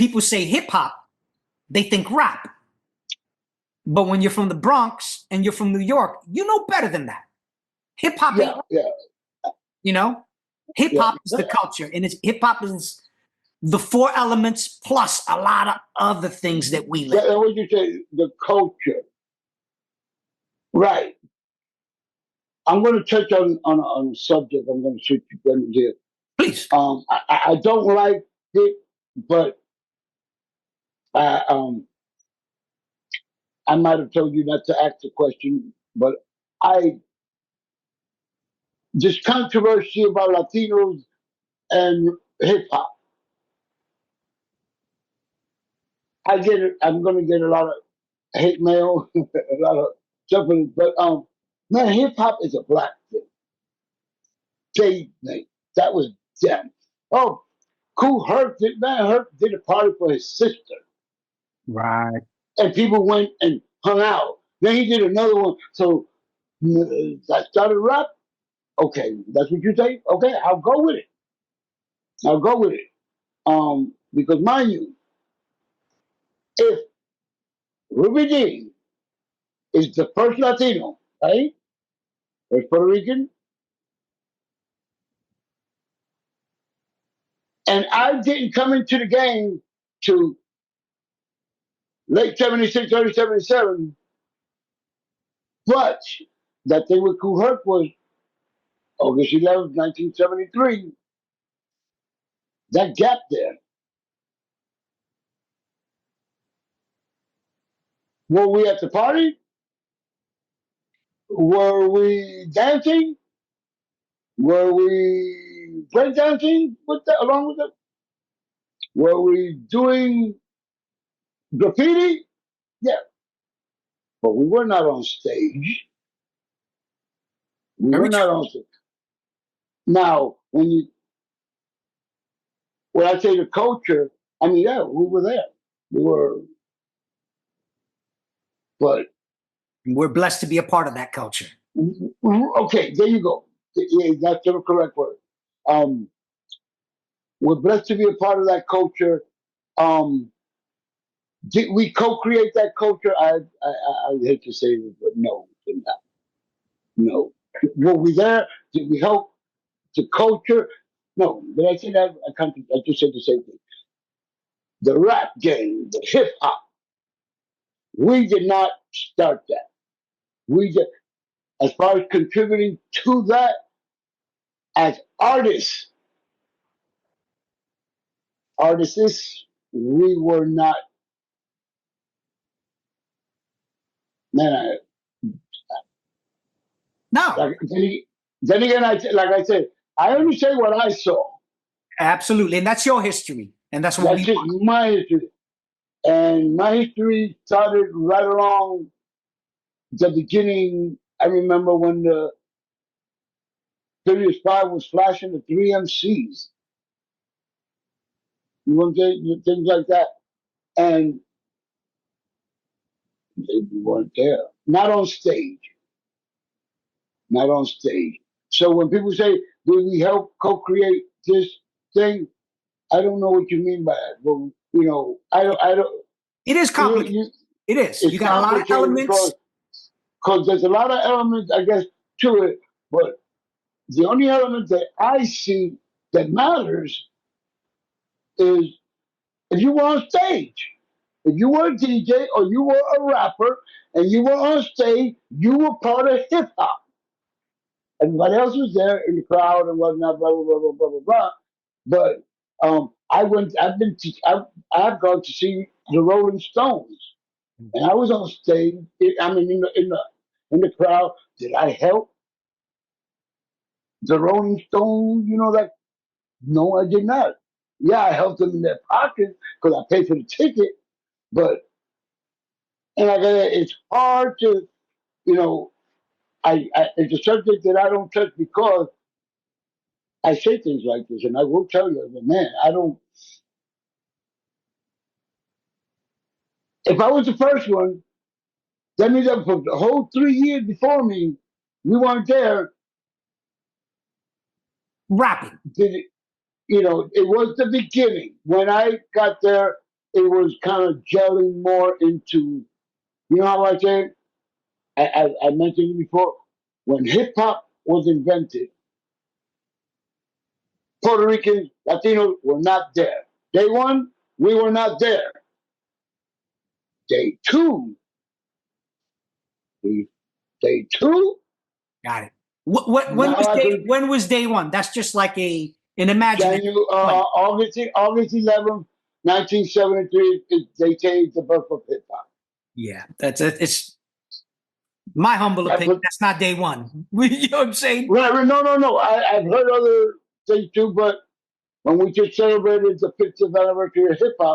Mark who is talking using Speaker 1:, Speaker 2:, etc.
Speaker 1: people say hip hop, they think rap. But when you're from the Bronx and you're from New York, you know better than that. Hip hop, you know, hip hop is the culture, and hip hop is the four elements plus a lot of other things that we live.
Speaker 2: What you say, the culture, right? I'm going to touch on a subject. I'm going to switch here.
Speaker 1: Please.
Speaker 2: I don't like it, but I might have told you not to ask the question, but this controversy about Latinos and hip hop. I'm going to get a lot of hate mail, a lot of stuff, but man, hip hop is a black thing. That was them. Oh, Kool Herc did a party for his sister.
Speaker 1: Right.
Speaker 2: And people went and hung out. Then he did another one. So I started rap. Okay, that's what you say? Okay, I'll go with it. Because mind you, if Ruby D is the first Latino, right? First Puerto Rican, and I didn't come into the game to late 76, early 77, but that thing with Kool Herc was August 11th, 1973. That gap there. Were we at the party? Were we dancing? Were we breakdancing along with it? Were we doing graffiti? Yeah. But we were not on stage. We were not on stage. Now, when I say the culture, I mean, yeah, we were there. We were, but
Speaker 1: we're blessed to be a part of that culture.
Speaker 2: Okay, there you go. Yeah, that's the correct word. We're blessed to be a part of that culture. Did we co-create that culture? I hate to say this, but no, we did not. No. Were we there? Did we help the culture? No. Did I say that? I just said the same thing. The rap game, the hip hop. We did not start that. We just, as far as contributing to that, as artists, we were not. Man,
Speaker 1: no.
Speaker 2: Then again, like I said, I only say what I saw.
Speaker 1: Absolutely, and that's your history, and that's what
Speaker 2: that's just my history. And my history started right along the beginning. I remember when the Furious 5 was flashing the 3 MCs. You know what I'm saying? Things like that. And they weren't there. Not on stage. Not on stage. So when people say, did we help co-create this thing? I don't know what you mean by that. But, you know, I don't.
Speaker 1: It is complicated. It is. You got a lot of elements.
Speaker 2: Because there's a lot of elements, I guess, to it. But the only element that I see that matters is if you were on stage. If you were a DJ or you were a rapper and you were on stage, you were part of hip hop. Everybody else was there in the crowd and whatnot, blah blah blah blah blah blah blah. But I've gone to see the Rolling Stones, and I was on stage. I mean, in the crowd. Did I help the Rolling Stones? You know that? No, I did not. Yeah, I helped them in their pocket because I paid for the ticket. But it's hard to, you know, it's a subject that I don't touch because I say things like this, and I will tell you, man, I don't. If I was the first one, that means that for the whole 3 years before me, we weren't there.
Speaker 1: Rapping.
Speaker 2: Did it? You know, it was the beginning. When I got there, it was kind of gelling more into, you know how I say it? I mentioned it before. When hip hop was invented, Puerto Ricans, Latinos were not there. Day one, we were not there. Day two, day two.
Speaker 1: Got it. When was day one? That's just like an imaginary.
Speaker 2: August 11th, 1973. They say it's the birth of hip hop.
Speaker 1: Yeah, that's it. It's my humble opinion. That's not day one. You know what I'm saying?
Speaker 2: Right. No. I've heard other things too, but when we just celebrated the 50th anniversary of hip hop.